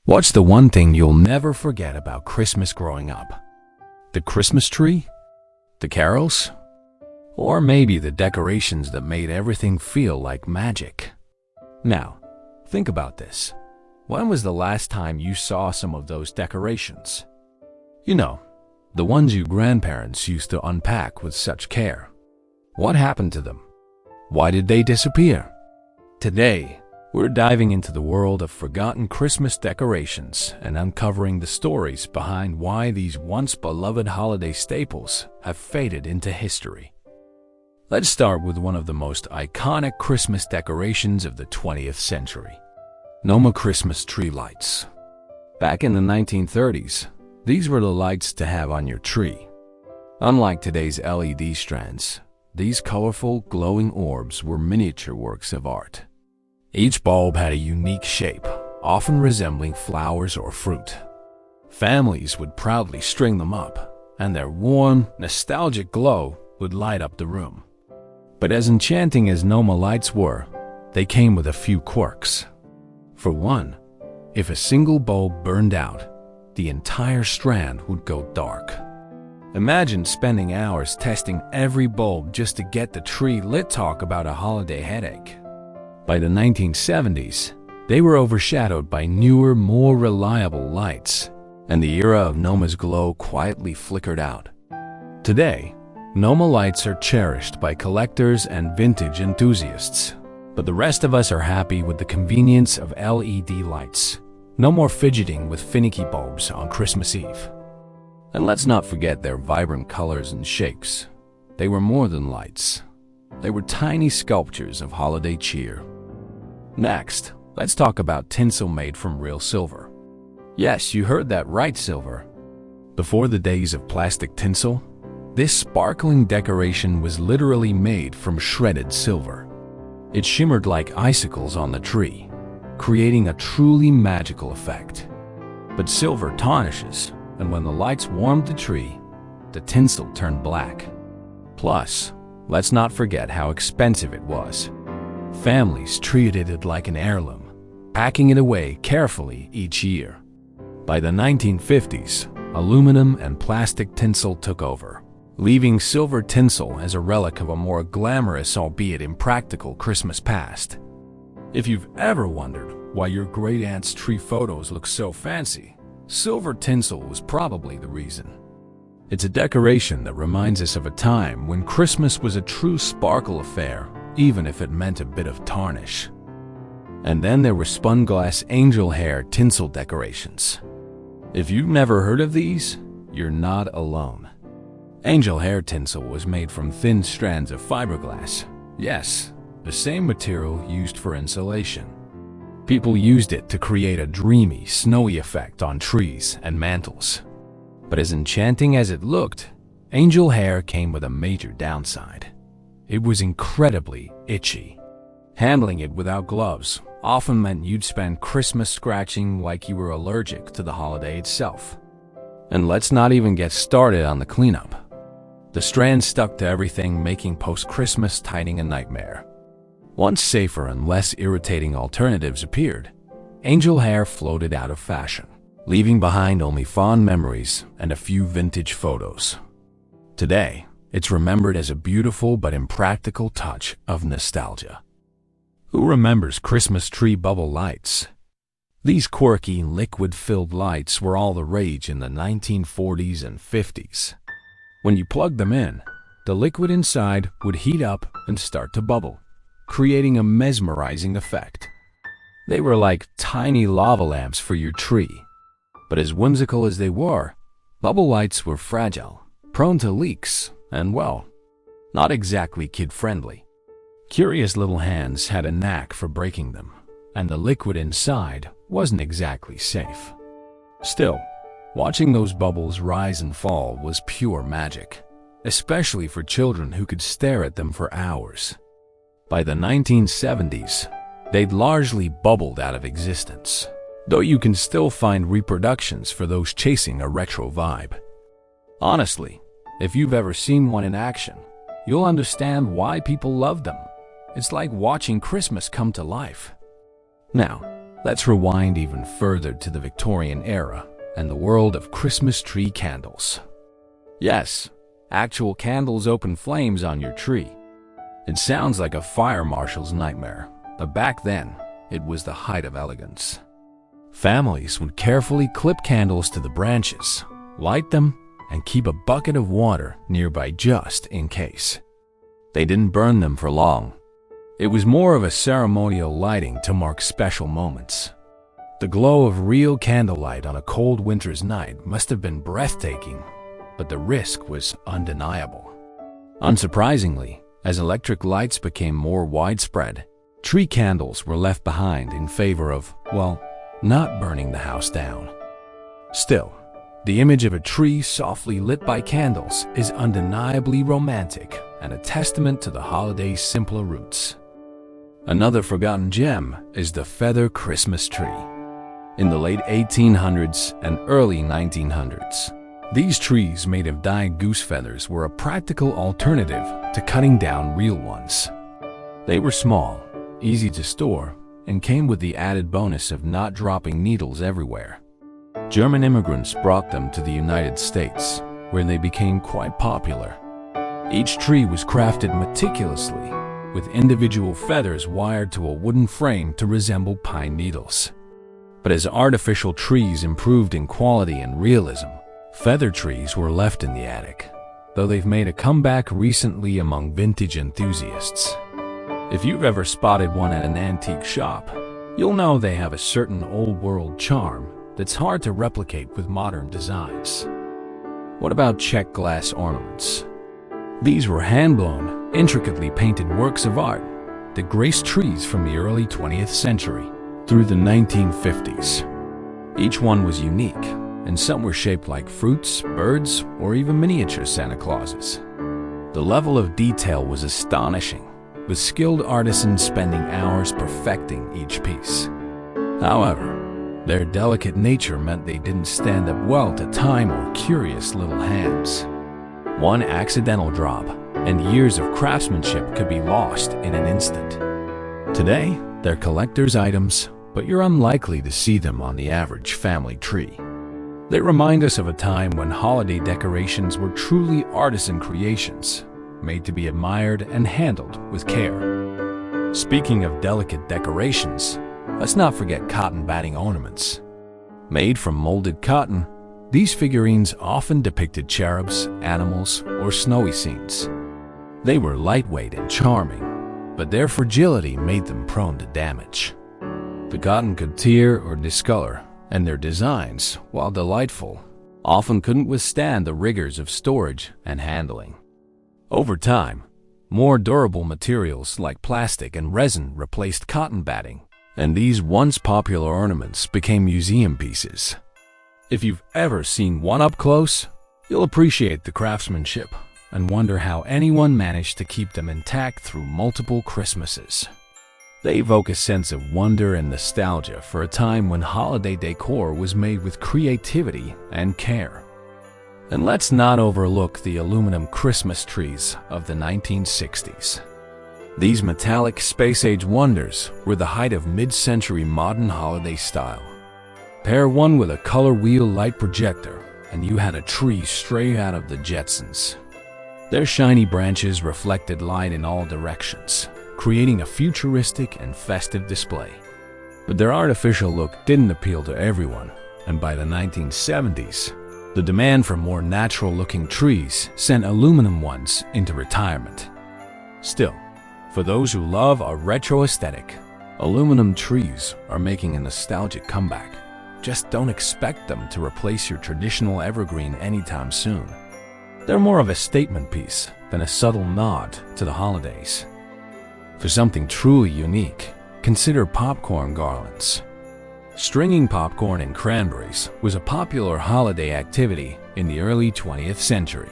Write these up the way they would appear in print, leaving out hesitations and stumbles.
What's the one thing you'll never forget about Christmas growing up? The Christmas tree? The carols? Or maybe the decorations that made everything feel like magic? Now, think about this. When was the last time you saw some of those decorations? You know, the ones your grandparents used to unpack with such care. What happened to them? Why did they disappear? Today, we're diving into the world of forgotten Christmas decorations and uncovering the stories behind why these once beloved holiday staples have faded into history. Let's start with one of the most iconic Christmas decorations of the 20th century: Noma Christmas tree lights. Back in the 1930s, these were the lights to have on your tree. Unlike today's LED strands, these colorful, glowing orbs were miniature works of art. Each bulb had a unique shape, often resembling flowers or fruit. Families would proudly string them up, and their warm, nostalgic glow would light up the room. But as enchanting as Noma lights were, they came with a few quirks. For one, if a single bulb burned out, the entire strand would go dark. Imagine spending hours testing every bulb just to get the tree lit. Talk about a holiday headache. By the 1970s, they were overshadowed by newer, more reliable lights, and the era of Noma's glow quietly flickered out. Today, Noma lights are cherished by collectors and vintage enthusiasts, but the rest of us are happy with the convenience of LED lights. No more fidgeting with finicky bulbs on Christmas Eve. And let's not forget their vibrant colors and shapes. They were more than lights. They were tiny sculptures of holiday cheer. Next, let's talk about tinsel made from real silver. Yes, you heard that right, silver. Before the days of plastic tinsel, this sparkling decoration was literally made from shredded silver. It shimmered like icicles on the tree, creating a truly magical effect. But silver tarnishes, and when the lights warmed the tree, the tinsel turned black. Plus, let's not forget how expensive it was. Families treated it like an heirloom, packing it away carefully each year. By the 1950s, aluminum and plastic tinsel took over, leaving silver tinsel as a relic of a more glamorous, albeit impractical, Christmas past. If you've ever wondered why your great-aunt's tree photos look so fancy, silver tinsel was probably the reason. It's a decoration that reminds us of a time when Christmas was a true sparkle affair, even if it meant a bit of tarnish. And then there were spun glass angel hair tinsel decorations. If you've never heard of these, you're not alone. Angel hair tinsel was made from thin strands of fiberglass. Yes, the same material used for insulation. People used it to create a dreamy, snowy effect on trees and mantles. But as enchanting as it looked, angel hair came with a major downside. It was incredibly itchy. Handling it without gloves often meant you'd spend Christmas scratching like you were allergic to the holiday itself. And let's not even get started on the cleanup. The strands stuck to everything, making post-Christmas tidying a nightmare. Once safer and less irritating alternatives appeared, angel hair floated out of fashion, leaving behind only fond memories and a few vintage photos. Today, it's remembered as a beautiful but impractical touch of nostalgia. Who remembers Christmas tree bubble lights? These quirky, liquid-filled lights were all the rage in the 1940s and 50s. When you plugged them in, the liquid inside would heat up and start to bubble, creating a mesmerizing effect. They were like tiny lava lamps for your tree. But as whimsical as they were, bubble lights were fragile, prone to leaks, and well, not exactly kid-friendly. Curious little hands had a knack for breaking them, and the liquid inside wasn't exactly safe. Still, watching those bubbles rise and fall was pure magic, especially for children who could stare at them for hours. By the 1970s, they'd largely bubbled out of existence, though you can still find reproductions for those chasing a retro vibe. Honestly, if you've ever seen one in action, you'll understand why people love them. It's like watching Christmas come to life. Now, Let's rewind even further to the Victorian era and the world of Christmas tree candles. Yes, actual candles open flames on your tree. It sounds like a fire marshal's nightmare, but back then, it was the height of elegance. Families would carefully clip candles to the branches, light them, and keep a bucket of water nearby just in case. They didn't burn them for long. It was more of a ceremonial lighting to mark special moments. The glow of real candlelight on a cold winter's night must have been breathtaking, but the risk was undeniable. Unsurprisingly, as electric lights became more widespread, tree candles were left behind in favor of, well, not burning the house down. Still, the image of a tree softly lit by candles is undeniably romantic and a testament to the holiday's simpler roots. Another forgotten gem is the feather Christmas tree. In the late 1800s and early 1900s, these trees made of dyed goose feathers were a practical alternative to cutting down real ones. They were small, easy to store, and came with the added bonus of not dropping needles everywhere. German immigrants brought them to the United States, where they became quite popular. Each tree was crafted meticulously, with individual feathers wired to a wooden frame to resemble pine needles. But as artificial trees improved in quality and realism, feather trees were left in the attic, though they've made a comeback recently among vintage enthusiasts. If you've ever spotted one at an antique shop, you'll know they have a certain old-world charm that's hard to replicate with modern designs. What about Czech glass ornaments? These were hand-blown, intricately painted works of art that graced trees from the early 20th century through the 1950s. Each one was unique, and some were shaped like fruits, birds, or even miniature Santa Clauses. The level of detail was astonishing, with skilled artisans spending hours perfecting each piece. However, their delicate nature meant they didn't stand up well to time or curious little hands. One accidental drop, and years of craftsmanship could be lost in an instant. Today, they're collector's items, but you're unlikely to see them on the average family tree. They remind us of a time when holiday decorations were truly artisan creations, made to be admired and handled with care. Speaking of delicate decorations, let's not forget cotton batting ornaments. Made from molded cotton, these figurines often depicted cherubs, animals, or snowy scenes. They were lightweight and charming, but their fragility made them prone to damage. The cotton could tear or discolor, and their designs, while delightful, often couldn't withstand the rigors of storage and handling. Over time, more durable materials like plastic and resin replaced cotton batting, and these once popular ornaments became museum pieces. If you've ever seen one up close, you'll appreciate the craftsmanship and wonder how anyone managed to keep them intact through multiple Christmases. They evoke a sense of wonder and nostalgia for a time when holiday decor was made with creativity and care. And let's not overlook the aluminum Christmas trees of the 1960s. These metallic space-age wonders were the height of mid-century modern holiday style. Pair one with a color wheel light projector, and you had a tree straight out of the Jetsons. Their shiny branches reflected light in all directions, creating a futuristic and festive display. But their artificial look didn't appeal to everyone, and by the 1970s, the demand for more natural-looking trees sent aluminum ones into retirement. Still, for those who love a retro aesthetic, aluminum trees are making a nostalgic comeback. Just don't expect them to replace your traditional evergreen anytime soon. They're more of a statement piece than a subtle nod to the holidays. For something truly unique, consider popcorn garlands. Stringing popcorn and cranberries was a popular holiday activity in the early 20th century.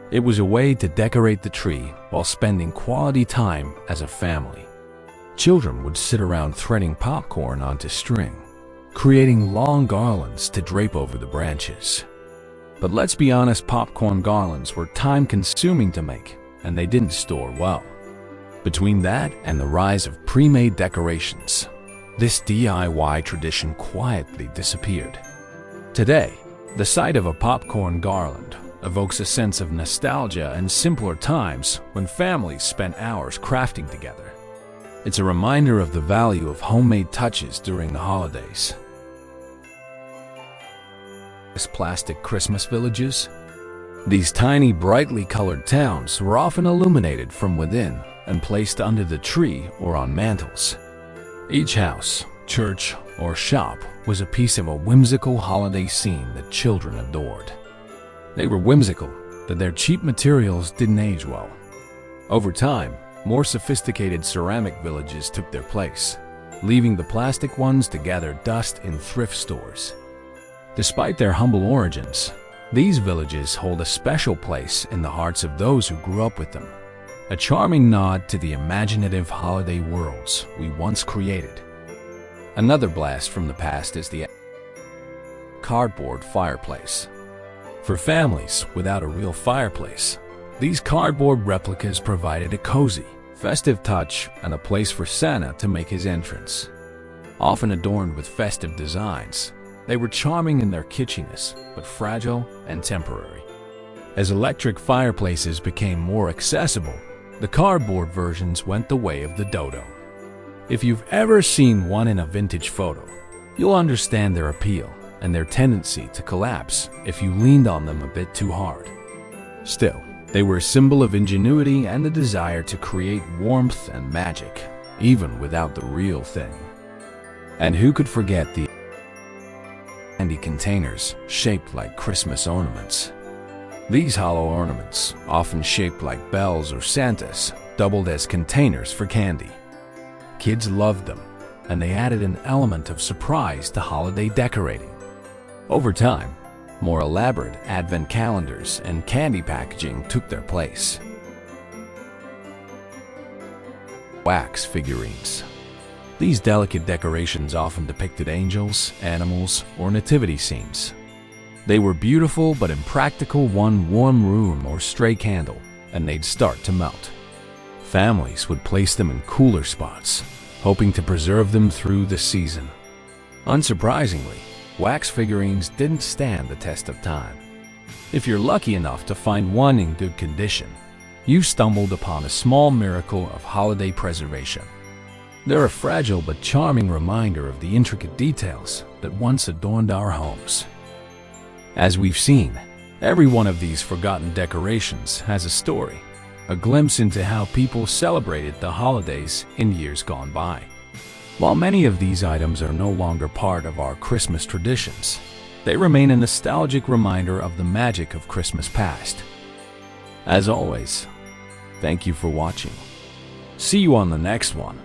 It was a way to decorate the tree while spending quality time as a family. Children would sit around threading popcorn onto string, creating long garlands to drape over the branches. But let's be honest, popcorn garlands were time-consuming to make, and they didn't store well. Between that and the rise of pre-made decorations, this DIY tradition quietly disappeared. Today, the sight of a popcorn garland evokes a sense of nostalgia and simpler times when families spent hours crafting together. It's a reminder of the value of homemade touches during the holidays. Plastic Christmas villages. These tiny, brightly colored towns were often illuminated from within and placed under the tree or on mantels. Each house, church, or shop was a piece of a whimsical holiday scene that children adored. They were whimsical that their cheap materials didn't age well. Over time, more sophisticated ceramic villages took their place, leaving the plastic ones to gather dust in thrift stores. Despite their humble origins, these villages hold a special place in the hearts of those who grew up with them, a charming nod to the imaginative holiday worlds we once created. Another blast from the past is the cardboard fireplace. For families without a real fireplace, these cardboard replicas provided a cozy, festive touch and a place for Santa to make his entrance. Often adorned with festive designs, they were charming in their kitschiness, but fragile and temporary. As electric fireplaces became more accessible, the cardboard versions went the way of the dodo. If you've ever seen one in a vintage photo, you'll understand their appeal and their tendency to collapse if you leaned on them a bit too hard. Still, they were a symbol of ingenuity and the desire to create warmth and magic, even without the real thing. And who could forget the candy containers shaped like Christmas ornaments? These hollow ornaments, often shaped like bells or Santas, doubled as containers for candy. Kids loved them, and they added an element of surprise to holiday decorating. Over time, more elaborate advent calendars and candy packaging took their place. Wax figurines. These delicate decorations often depicted angels, animals, or nativity scenes. They were beautiful but impractical. One warm room or stray candle, and they'd start to melt. Families would place them in cooler spots, hoping to preserve them through the season. Unsurprisingly, wax figurines didn't stand the test of time. If you're lucky enough to find one in good condition, you stumbled upon a small miracle of holiday preservation. They're a fragile but charming reminder of the intricate details that once adorned our homes. As we've seen, every one of these forgotten decorations has a story, a glimpse into how people celebrated the holidays in years gone by. While many of these items are no longer part of our Christmas traditions, they remain a nostalgic reminder of the magic of Christmas past. As always, thank you for watching. See you on the next one.